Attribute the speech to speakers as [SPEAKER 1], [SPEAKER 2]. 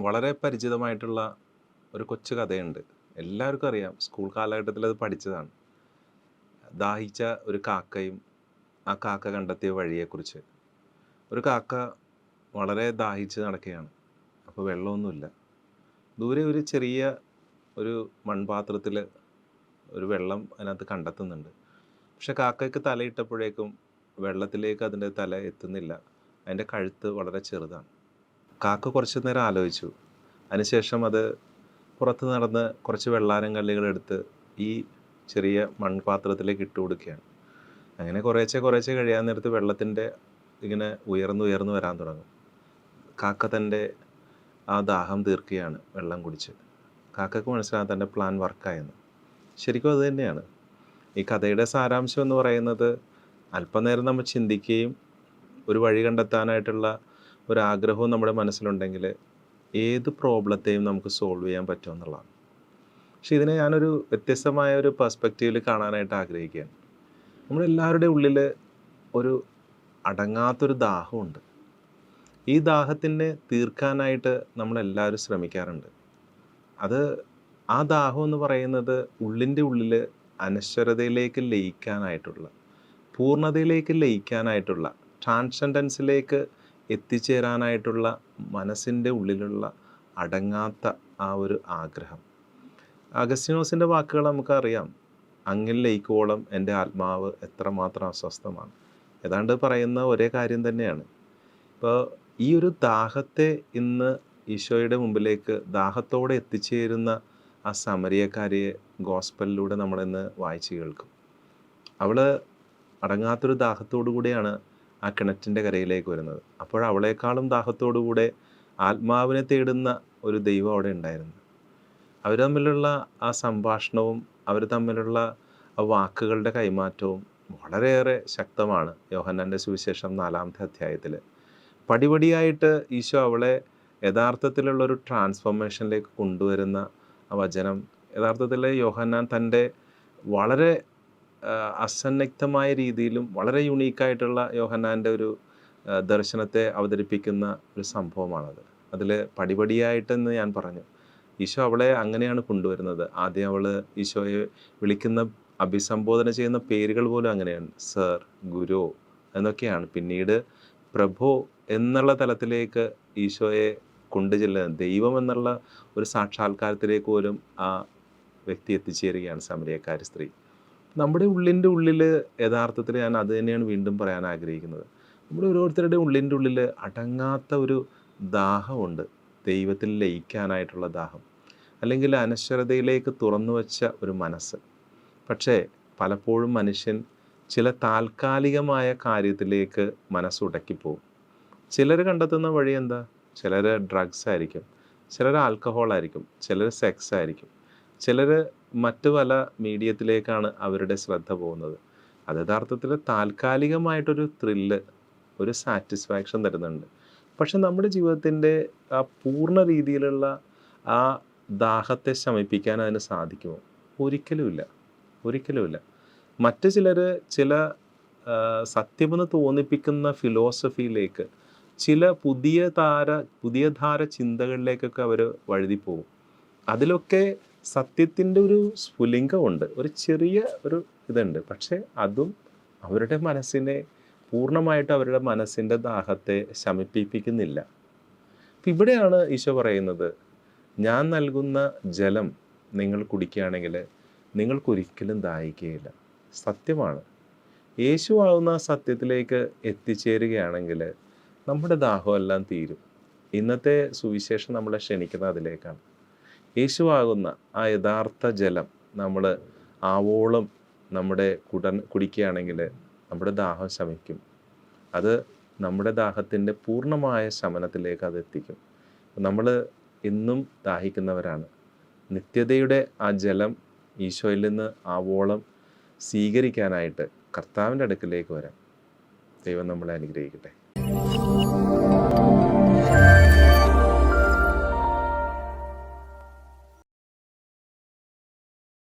[SPEAKER 1] വളരെ പരിചിതമായിട്ടുള്ള ഒരു കൊച്ചു കഥയുണ്ട്. എല്ലാവർക്കും അറിയാം. സ്കൂൾ കാലഘട്ടത്തിൽ അത് പഠിച്ചതാണ്. ദാഹിച്ച ഒരു കാക്കയും ആ കാക്ക കണ്ടെത്തിയ വഴിയെക്കുറിച്ച്. ഒരു കാക്ക വളരെ ദാഹിച്ച് നടക്കുകയാണ്. അപ്പോൾ വെള്ളമൊന്നുമില്ല. ദൂരെ ഒരു ചെറിയ ഒരു മൺപാത്രത്തിൽ ഒരു വെള്ളം അതിനകത്ത് കണ്ടെത്തുന്നുണ്ട്. പക്ഷെ കാക്കയ്ക്ക് തലയിട്ടപ്പോഴേക്കും വെള്ളത്തിലേക്ക് അതിൻ്റെ തല എത്തുന്നില്ല. അതിൻ്റെ കഴുത്ത് വളരെ ചെറുതാണ്. കാക്ക കുറച്ച് നേരം ആലോചിച്ചു. അതിനുശേഷം അത് പുറത്ത് നടന്ന് കുറച്ച് വെള്ളാരം കല്ലുകളെടുത്ത് ഈ ചെറിയ മൺപാത്രത്തിലേക്ക് ഇട്ട് കൊടുക്കുകയാണ്. അങ്ങനെ കുറേശ്ശെ കഴിയാൻ നേരത്ത് വെള്ളത്തിൻ്റെ ഇങ്ങനെ ഉയർന്നു വരാൻ തുടങ്ങും. കാക്ക തൻ്റെ ആ ദാഹം തീർക്കുകയാണ് വെള്ളം കുടിച്ച്. കാക്കയ്ക്ക് മനസ്സിലാകും തൻ്റെ പ്ലാൻ വർക്കായെന്ന്. ശരിക്കും അത് തന്നെയാണ്. ഈ കഥയുടെ സാരാംശം എന്ന് പറയുന്നത് അല്പനേരം നമ്മൾ ചിന്തിക്കുകയും ഒരു വഴി കണ്ടെത്താനായിട്ടുള്ള ഒരാഗ്രഹവും നമ്മുടെ മനസ്സിലുണ്ടെങ്കിൽ ഏത് പ്രോബ്ലത്തെയും നമുക്ക് സോൾവ് ചെയ്യാൻ പറ്റുമെന്നുള്ളതാണ്. പക്ഷെ ഇതിനെ ഞാനൊരു വ്യത്യസ്തമായ ഒരു പെർസ്പെക്റ്റീവിൽ കാണാനായിട്ട് ആഗ്രഹിക്കുകയാണ്. നമ്മളെല്ലാവരുടെ ഉള്ളിൽ ഒരു അടങ്ങാത്തൊരു ദാഹമുണ്ട്. ഈ ദാഹത്തിനെ തീർക്കാനായിട്ട് നമ്മളെല്ലാവരും ശ്രമിക്കാറുണ്ട്. ആ ദാഹം എന്ന് പറയുന്നത് ഉള്ളിൻ്റെ ഉള്ളിൽ അനശ്വരതയിലേക്ക് ലയിക്കാനായിട്ടുള്ള, പൂർണ്ണതയിലേക്ക് ലയിക്കാനായിട്ടുള്ള, ട്രാൻസെൻഡൻസിലേക്ക് എത്തിച്ചേരാനായിട്ടുള്ള മനസ്സിൻ്റെ ഉള്ളിലുള്ള അടങ്ങാത്ത ആ ഒരു ആഗ്രഹം. അഗസ്തീനോസിൻ്റെ വാക്കുകൾ നമുക്കറിയാം. അങ്ങിൽ ലയിക്കോളം എൻ്റെ ആത്മാവ് എത്രമാത്രം അസ്വസ്ഥമാണ്. ഏതാണ്ട് പറയുന്ന ഒരേ കാര്യം തന്നെയാണ്. ഇപ്പോൾ ഈ ഒരു ദാഹത്തെ ഇന്ന് ഈശോയുടെ മുമ്പിലേക്ക് ദാഹത്തോടെ എത്തിച്ചേരുന്ന ആ സമരിയക്കാരിയെ ഗോസ്പലിലൂടെ നമ്മളിന്ന് വായിച്ച് കേൾക്കും. അവൾ അടങ്ങാത്തൊരു ദാഹത്തോടു കൂടിയാണ് ആ കിണറ്റിൻ്റെ കരയിലേക്ക് വരുന്നത്. അപ്പോൾ അവളെക്കാളും ദാഹത്തോടു കൂടെ ആത്മാവിനെ തേടുന്ന ഒരു ദൈവം അവിടെ ഉണ്ടായിരുന്നു. അവർ തമ്മിലുള്ള ആ സംഭാഷണവും അവർ തമ്മിലുള്ള ആ വാക്കുകളുടെ കൈമാറ്റവും വളരെയേറെ ശക്തമാണ്. യോഹന്നാൻ്റെ സുവിശേഷം 4-ാമത്തെ അധ്യായത്തിൽ പടിപടിയായിട്ട് ഈശോ അവളെ യഥാർത്ഥത്തിലുള്ളൊരു ട്രാൻസ്ഫോർമേഷനിലേക്ക് കൊണ്ടുവരുന്ന ആ വചനം യഥാർത്ഥത്തിൽ യോഹന്നാൻ തൻ്റെ വളരെ അസന്നിഗ്ധമായ രീതിയിലും വളരെ യുണീക്കായിട്ടുള്ള യോഹന്നാൻ്റെ ഒരു ദർശനത്തെ അവതരിപ്പിക്കുന്ന ഒരു സംഭവമാണത്. അതിൽ പടിപടിയായിട്ടെന്ന് ഞാൻ പറഞ്ഞു. ഈശോ അവളെ അങ്ങനെയാണ് കൊണ്ടുവരുന്നത്. ആദ്യം അവൾ ഈശോയെ വിളിക്കുന്ന അഭിസംബോധന ചെയ്യുന്ന പേരുകൾ പോലും അങ്ങനെയാണ്. സർ, ഗുരു എന്നൊക്കെയാണ്. പിന്നീട് പ്രഭു എന്നുള്ള തലത്തിലേക്ക് ഈശോയെ കൊണ്ടുചെല്ലുന്നത്, ദൈവം എന്നുള്ള ഒരു സാക്ഷാത്കാരത്തിലേക്ക് പോലും ആ വ്യക്തി എത്തിച്ചേരുകയാണ് സമരിയക്കാരി സ്ത്രീ. നമ്മുടെ ഉള്ളിൻ്റെ ഉള്ളിൽ യഥാർത്ഥത്തിൽ ഞാൻ അത് തന്നെയാണ് വീണ്ടും പറയാൻ ആഗ്രഹിക്കുന്നത്. നമ്മുടെ ഓരോരുത്തരുടെ ഉള്ളിൻ്റെ ഉള്ളിൽ അടങ്ങാത്ത ഒരു ദാഹമുണ്ട്. ദൈവത്തിൽ ലയിക്കാനായിട്ടുള്ള ദാഹം, അല്ലെങ്കിൽ അനശ്വരതയിലേക്ക് തുറന്നു വച്ച ഒരു മനസ്സ്. പക്ഷേ പലപ്പോഴും മനുഷ്യൻ ചില താൽക്കാലികമായ കാര്യത്തിലേക്ക് മനസ്സുടക്കിപ്പോവും. ചിലർ കണ്ടെത്തുന്ന വഴി എന്താ? ചിലർ ഡ്രഗ്സ് ആയിരിക്കും, ചിലർ ആൽക്കഹോൾ ആയിരിക്കും, ചിലർ സെക്സ് ആയിരിക്കും, ചിലർ മറ്റു പല മീഡിയത്തിലേക്കാണ് അവരുടെ ശ്രദ്ധ പോകുന്നത്. അത് യഥാർത്ഥത്തിൽ താൽക്കാലികമായിട്ടൊരു ത്രില്ല്, ഒരു സാറ്റിസ്ഫാക്ഷൻ തരുന്നുണ്ട്. പക്ഷെ നമ്മുടെ ജീവിതത്തിൻ്റെ ആ പൂർണ്ണ രീതിയിലുള്ള ആ ദാഹത്തെ ശമിപ്പിക്കാൻ അതിന് സാധിക്കുമോ? ഒരിക്കലുമില്ല. മറ്റു ചിലർ ചില സത്യമെന്ന് തോന്നിപ്പിക്കുന്ന ഫിലോസഫിയിലേക്ക്, ചില പുതിയ ധാര ചിന്തകളിലേക്കൊക്കെ അവർ വഴുതിപ്പോകും. അതിലൊക്കെ സത്യത്തിൻ്റെ ഒരു സ്ഫുലിംഗമുണ്ട്, ഒരു ചെറിയ ഒരു ഇതുണ്ട്. പക്ഷേ അതും അവരുടെ മനസ്സിനെ പൂർണ്ണമായിട്ട് അവരുടെ മനസ്സിൻ്റെ ദാഹത്തെ ശമിപ്പിക്കുന്നില്ല. അപ്പം ഇവിടെയാണ് ഈശോ പറയുന്നത്, ഞാൻ നൽകുന്ന ജലം നിങ്ങൾ കുടിക്കുകയാണെങ്കിൽ നിങ്ങൾക്കൊരിക്കലും ദാഹിക്കുകയില്ല. സത്യമാണ്. യേശു ആവുന്ന സത്യത്തിലേക്ക് എത്തിച്ചേരുകയാണെങ്കിൽ നമ്മുടെ ദാഹമെല്ലാം തീരും. ഇന്നത്തെ സുവിശേഷം നമ്മളെ ക്ഷണിക്കുന്നത് അതിലേക്കാണ്. യേശുവാകുന്ന ആ യഥാർത്ഥ ജലം നമ്മൾ ആവോളം കുടിക്കുകയാണെങ്കിൽ നമ്മുടെ ദാഹം ശമിക്കും. അത് നമ്മുടെ ദാഹത്തിൻ്റെ പൂർണ്ണമായ ശമനത്തിലേക്ക് അത് എത്തിക്കും. നമ്മൾ എന്നും ദാഹിക്കുന്നവരാണ്. നിത്യതയുടെ ആ ജലം ഈശോയിൽ നിന്ന് ആവോളം സ്വീകരിക്കാനായിട്ട് കർത്താവിൻ്റെ അടുക്കിലേക്ക് വരാം. ദൈവം നമ്മളെ അനുഗ്രഹിക്കട്ടെ.